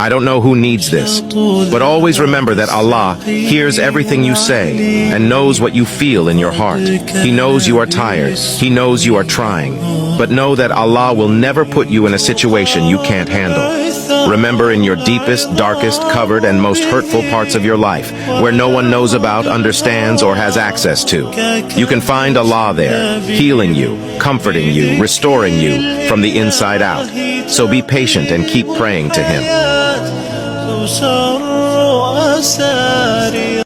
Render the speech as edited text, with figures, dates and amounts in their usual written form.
I don't know who needs this, but always remember that Allah hears everything you say and knows what you feel in your heart. He knows you are tired. He knows you are trying. But know that Allah will never put you in a situation you can't handle. Remember, in your deepest, darkest, covered, and most hurtful parts of your life, where no one knows about, understands, or has access to, you can find Allah there, healing you, comforting you, restoring you from the inside out. So be patient and keep praying to Him. تسر أساري